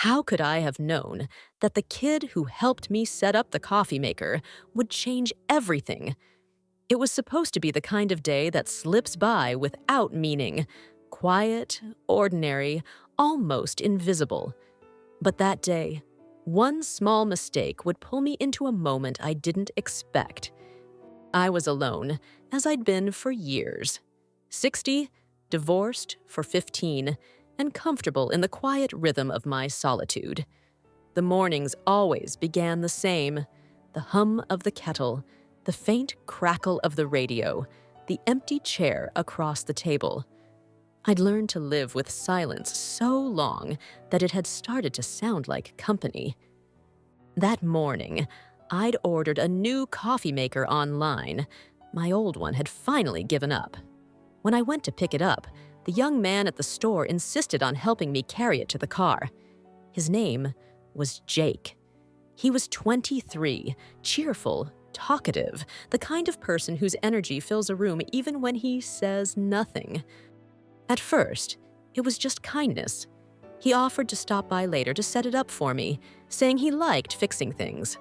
How could I have known that the kid who helped me set up the coffee maker would change everything? It was supposed to be the kind of day that slips by without meaning, quiet, ordinary, almost invisible. But that day, one small mistake would pull me into a moment I didn't expect. I was alone, as I'd been for years. 60, divorced for 15, and comfortable in the quiet rhythm of my solitude. The mornings always began the same: the hum of the kettle, the faint crackle of the radio, the empty chair across the table. I'd learned to live with silence so long that it had started to sound like company. That morning, I'd ordered a new coffee maker online. My old one had finally given up. When I went to pick it up, the young man at the store insisted on helping me carry it to the car. His name was Jake. He was 23, cheerful, talkative, the kind of person whose energy fills a room even when he says nothing. At first, it was just kindness. He offered to stop by later to set it up for me, saying he liked fixing things.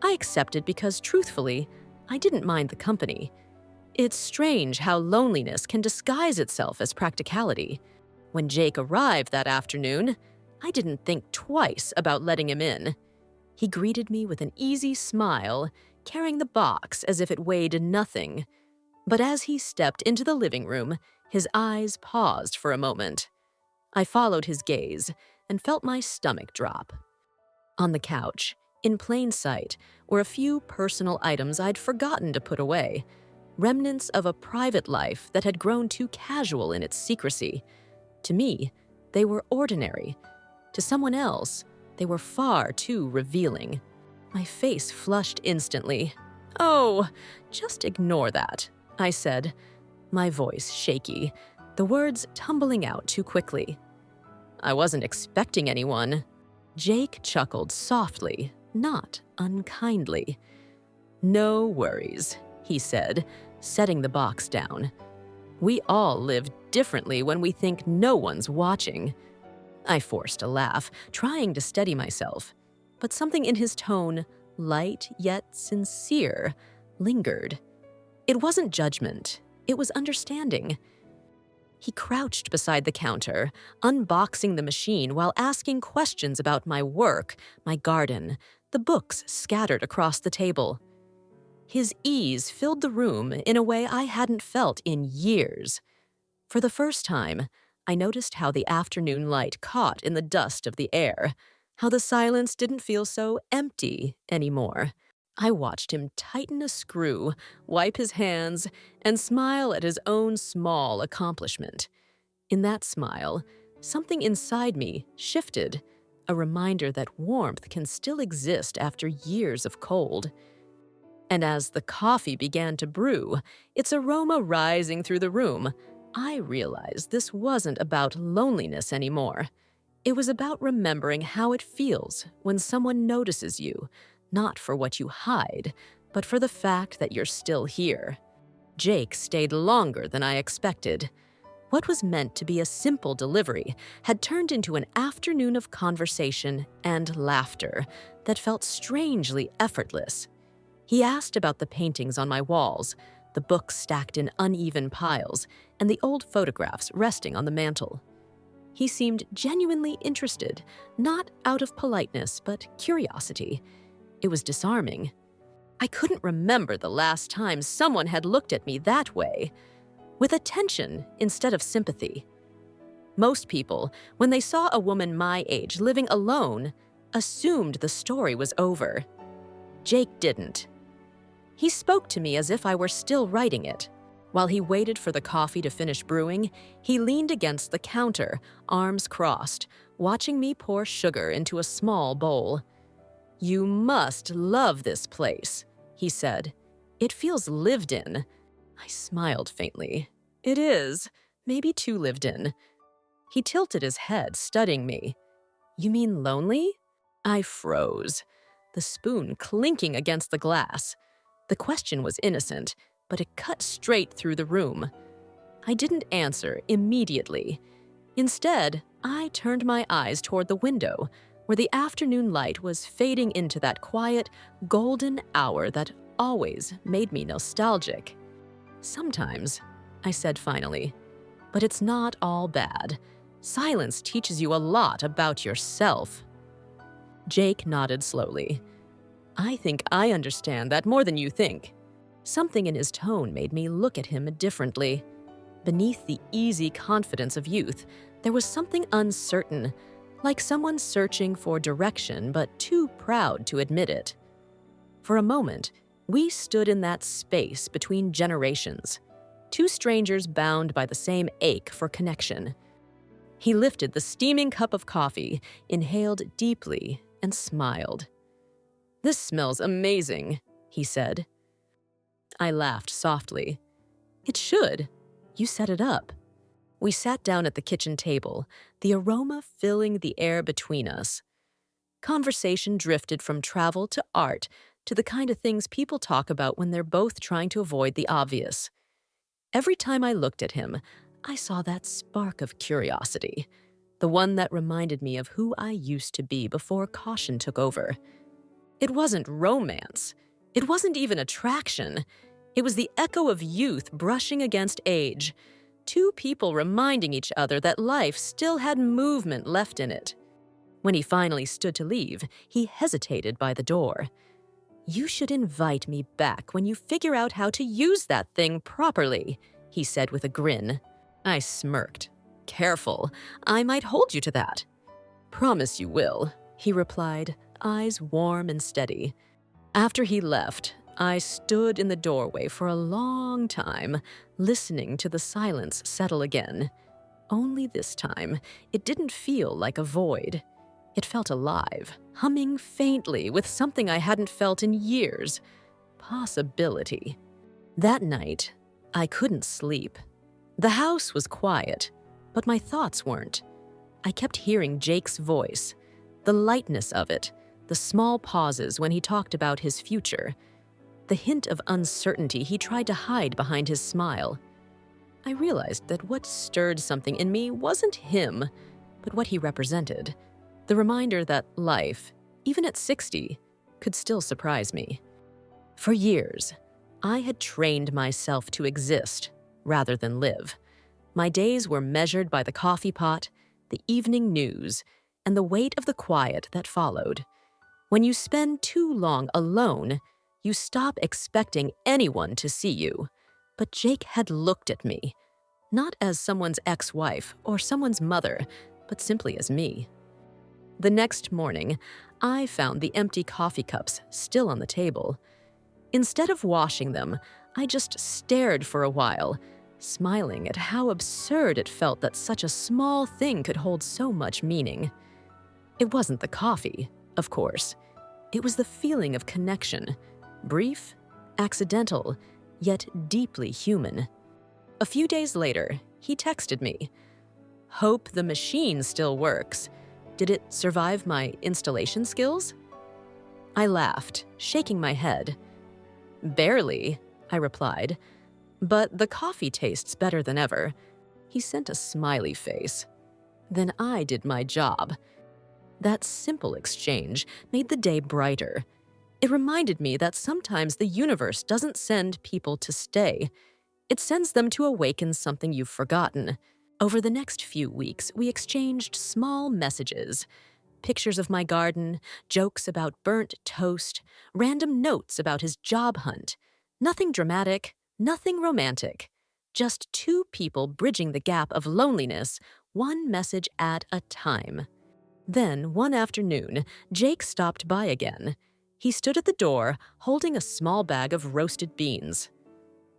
I accepted because, truthfully, I didn't mind the company. It's strange how loneliness can disguise itself as practicality. When Jake arrived that afternoon, I didn't think twice about letting him in. He greeted me with an easy smile, carrying the box as if it weighed nothing. But as he stepped into the living room, his eyes paused for a moment. I followed his gaze and felt my stomach drop. On the couch, in plain sight, were a few personal items I'd forgotten to put away, remnants of a private life that had grown too casual in its secrecy. To me, they were ordinary. To someone else, they were far too revealing. My face flushed instantly. "Oh, just ignore that," I said, my voice shaky, the words tumbling out too quickly. "I wasn't expecting anyone." Jake chuckled softly, not unkindly. "No worries," he said, setting the box down. "We all live differently when we think no one's watching." I forced a laugh, trying to steady myself, but something in his tone, light yet sincere, lingered. It wasn't judgment, it was understanding. He crouched beside the counter, unboxing the machine while asking questions about my work, my garden, the books scattered across the table. His ease filled the room in a way I hadn't felt in years. For the first time, I noticed how the afternoon light caught in the dust of the air, how the silence didn't feel so empty anymore. I watched him tighten a screw, wipe his hands, and smile at his own small accomplishment. In that smile, something inside me shifted, a reminder that warmth can still exist after years of cold. And as the coffee began to brew, its aroma rising through the room, I realized this wasn't about loneliness anymore. It was about remembering how it feels when someone notices you, not for what you hide, but for the fact that you're still here. Jake stayed longer than I expected. What was meant to be a simple delivery had turned into an afternoon of conversation and laughter that felt strangely effortless. He asked about the paintings on my walls, the books stacked in uneven piles, and the old photographs resting on the mantel. He seemed genuinely interested, not out of politeness, but curiosity. It was disarming. I couldn't remember the last time someone had looked at me that way, with attention instead of sympathy. Most people, when they saw a woman my age living alone, assumed the story was over. Jake didn't. He spoke to me as if I were still writing it. While he waited for the coffee to finish brewing, he leaned against the counter, arms crossed, watching me pour sugar into a small bowl. "You must love this place," he said. "It feels lived in." I smiled faintly. "It is, maybe too lived in." He tilted his head, studying me. "You mean lonely?" I froze, the spoon clinking against the glass. The question was innocent, but it cut straight through the room. I didn't answer immediately. Instead, I turned my eyes toward the window, where the afternoon light was fading into that quiet, golden hour that always made me nostalgic. "Sometimes," I said finally, "but it's not all bad. Silence teaches you a lot about yourself." Jake nodded slowly. "I think I understand that more than you think." Something in his tone made me look at him differently. Beneath the easy confidence of youth, there was something uncertain, like someone searching for direction but too proud to admit it. For a moment, we stood in that space between generations, two strangers bound by the same ache for connection. He lifted the steaming cup of coffee, inhaled deeply, and smiled. "This smells amazing," he said. I laughed softly. "It should. You set it up." We sat down at the kitchen table, the aroma filling the air between us. Conversation drifted from travel to art to the kind of things people talk about when they're both trying to avoid the obvious. Every time I looked at him, I saw that spark of curiosity, the one that reminded me of who I used to be before caution took over. It wasn't romance. It wasn't even attraction. It was the echo of youth brushing against age. Two people reminding each other that life still had movement left in it. When he finally stood to leave, he hesitated by the door. "You should invite me back when you figure out how to use that thing properly," he said with a grin. I smirked. "Careful, I might hold you to that." "Promise you will," he replied, eyes warm and steady. After he left, I stood in the doorway for a long time, listening to the silence settle again. Only this time, it didn't feel like a void. It felt alive, humming faintly with something I hadn't felt in years. Possibility. That night, I couldn't sleep. The house was quiet, but my thoughts weren't. I kept hearing Jake's voice, the lightness of it, the small pauses when he talked about his future, the hint of uncertainty he tried to hide behind his smile. I realized that what stirred something in me wasn't him, but what he represented, the reminder that life, even at 60, could still surprise me. For years, I had trained myself to exist rather than live. My days were measured by the coffee pot, the evening news, and the weight of the quiet that followed. When you spend too long alone, you stop expecting anyone to see you. But Jake had looked at me, not as someone's ex-wife or someone's mother, but simply as me. The next morning, I found the empty coffee cups still on the table. Instead of washing them, I just stared for a while, smiling at how absurd it felt that such a small thing could hold so much meaning. It wasn't the coffee, of course. It was the feeling of connection, brief, accidental, yet deeply human. A few days later, he texted me. "Hope the machine still works. Did it survive my installation skills?" I laughed, shaking my head. "Barely," I replied, "but the coffee tastes better than ever." He sent a smiley face. Then I did my job. That simple exchange made the day brighter. It reminded me that sometimes the universe doesn't send people to stay. It sends them to awaken something you've forgotten. Over the next few weeks, we exchanged small messages. Pictures of my garden, jokes about burnt toast, random notes about his job hunt. Nothing dramatic, nothing romantic. Just two people bridging the gap of loneliness, one message at a time. Then, one afternoon, Jake stopped by again. He stood at the door, holding a small bag of roasted beans.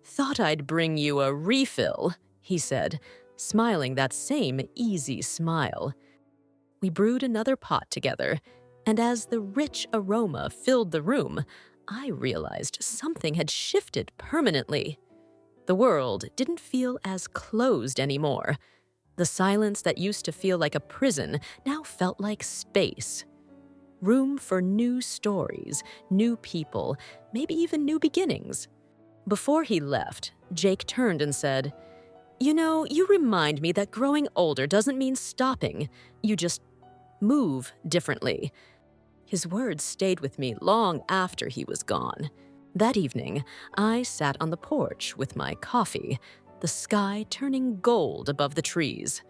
"Thought I'd bring you a refill," he said, smiling that same easy smile. We brewed another pot together, and as the rich aroma filled the room, I realized something had shifted permanently. The world didn't feel as closed anymore. The silence that used to feel like a prison now felt like space. Room for new stories, new people, maybe even new beginnings. Before he left, Jake turned and said, You know, you remind me that growing older doesn't mean stopping. You just move differently. His words stayed with me long after he was gone. That evening, I sat on the porch with my coffee, the sky turning gold above the trees.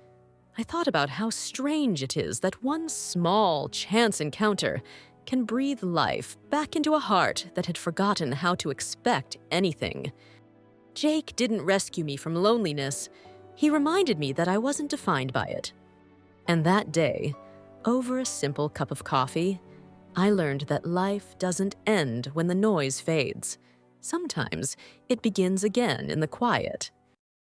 I thought about how strange it is that one small chance encounter can breathe life back into a heart that had forgotten how to expect anything. Jake didn't rescue me from loneliness. He reminded me that I wasn't defined by it. And that day, over a simple cup of coffee, I learned that life doesn't end when the noise fades. Sometimes it begins again in the quiet.